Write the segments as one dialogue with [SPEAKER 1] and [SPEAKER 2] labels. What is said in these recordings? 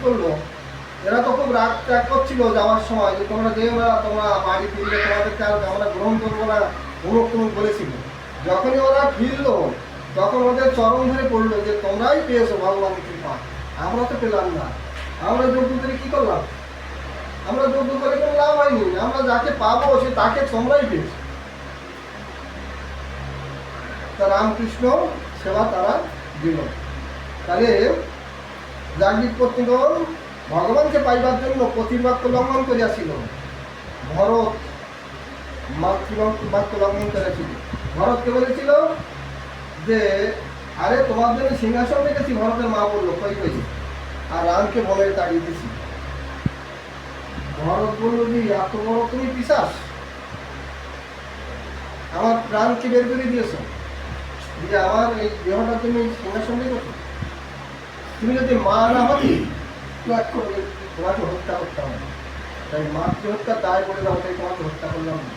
[SPEAKER 1] করলো, এরা তো খুব রাগ ত্যাগ করছিল যাওয়ার সময় যে তোমরা যেও না, তোমরা বাড়ি ফিরলে তোমাদেরকে আর আমরা গ্রহণ করবো না, অমুক তমুক বলেছিল। যখনই ওরা ফিরলো তখন ওদের চরম ধরে পড়লো যে তোমরাই পেয়েছো ভগবানের কৃপা, আমরা তো পেলাম না। আমরা যজ্ঞ করে কি করলাম? আমরা যজ্ঞ করে কোনো লাভ হয়নি, আমরা যাকে পাবো সে তাকে তোমরাই পেয়েছো। তা রামকৃষ্ণ সেবা তারা দিল। তাহলে যাজ্ঞিক পত্নীগণ ভগবানকে পাইবার জন্য প্রতিবাক্য লঙ্ঘন করিয়াছিল। ভরত মাতৃবাক্য লঙ্ঘন করেছিল। ভরতকে বলেছিল যে আরে তোমার জন্য সিংহাসন রেখেছি, ভরতের মা বললো কই কই, আর রামকে বলে তাড়িয়ে দিছি। ভরত বলল যে এত বড় তুমি পিশাচ, আমার প্রাণকে বের করে দিয়েছো, যে আমার এই দেহটা তুমি সিংহাসন রেখেছো। তুমি যদি মা না হতে তোমাকে হত্যা করতে হবে, তাই মাতৃহত্যা দায় করে দাও, তাই তোমাকে হত্যা করলাম না।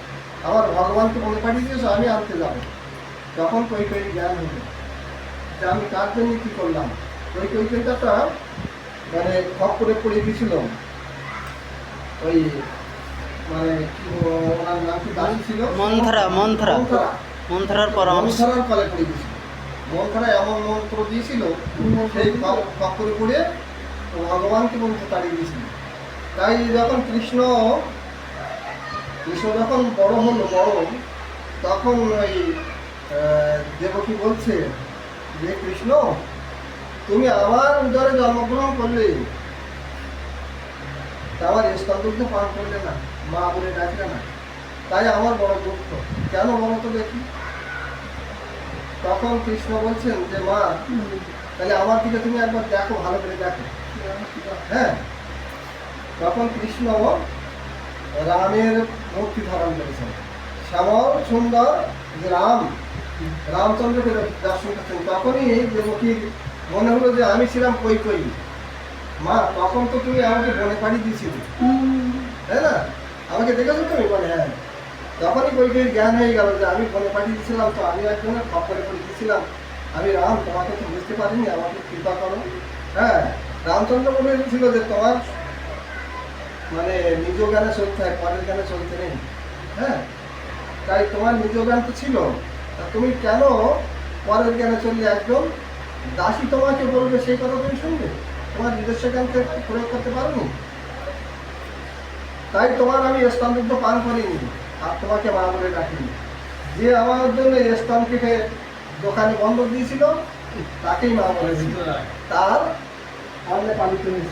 [SPEAKER 1] আমার ভগবানকে মনে পাঠিয়ে দিয়েছো, আমি আনতে যাবো। তখন কৈকেয়ীর জ্ঞান হলো যে আমি কার জন্য কি করলাম। কৈকেয়ীটা মানে খপ করে পড়ে গেছিল, ওই মানে কি ওনার নাম কি দাসী ছিল, মন্থরার কলে পড়ে গেছিল। মন্থরা এমন মন্ত্র দিয়েছিল, সেই খপ করে পড়ে ভগবানকে বলতে তাড়িয়ে দিয়েছিল। তাই যখন কৃষ্ণ যখন বড় হলো, তখন ওই দেবকী বলছে যে কৃষ্ণ তুমি আমার উদরে জন্মগ্রহণ করলে, আমার স্তনদুগ্ধ পান করলে না, মা বলে ডাকলে না, তাই আমার বড় দুঃখ। কেন বলো তো দেখি? তখন কৃষ্ণ বলছেন যে মা তাহলে আমার দিকে তুমি একবার দেখো, ভালো করে দেখো। হ্যাঁ, তখন কৃষ্ণ রামের মূর্তি ধারণ করেছেন, শ্যামল সুন্দর যে রামচন্দ্রকে দর্শন করছেন। তখনই দেবকীর মনে হলো যে আমি ছিলাম কৈকেয়ী মা, তখন তো তুমি আমাকে বনে পাড়ি দিয়েছিলে, তাই না? আমাকে দেখেছো তুমি? বলে হ্যাঁ। তখনই কৈকেয়ীর জ্ঞান হয়ে গেল যে আমি বনে পাড়ি দিয়েছিলাম, তো আমি একজনের খপ্পরে পড়ে দিয়েছিলাম, আমি রাম, তোমাকে তো বুঝতে পারিনি, আমাকে কৃপা করো। হ্যাঁ, রামচন্দ্র বলেছিল যে তোমার মানে নিজ জ্ঞানে চলতে হয়, পরের জ্ঞানে চলতে নেই। হ্যাঁ, তাই তোমার নিজ জ্ঞান তো ছিল, তা তুমি কেন পরের জ্ঞানে চললে? একদম দাসী তোমাকে বলবে সেই কথা তুমি শুনবে? তোমার নিজস্ব জ্ঞানকে প্রয়োগ করতে পারোনি, তাই তোমার আমি স্তনদুগ্ধ পান করিনি, আর তোমাকে মা বলে ডাকিনি। যে আমার জন্য স্তন কেটে দোকানে বন্ধ দিয়েছিল তাকেই মা বলে দিল, তার সামনে পালিত হয়েছে।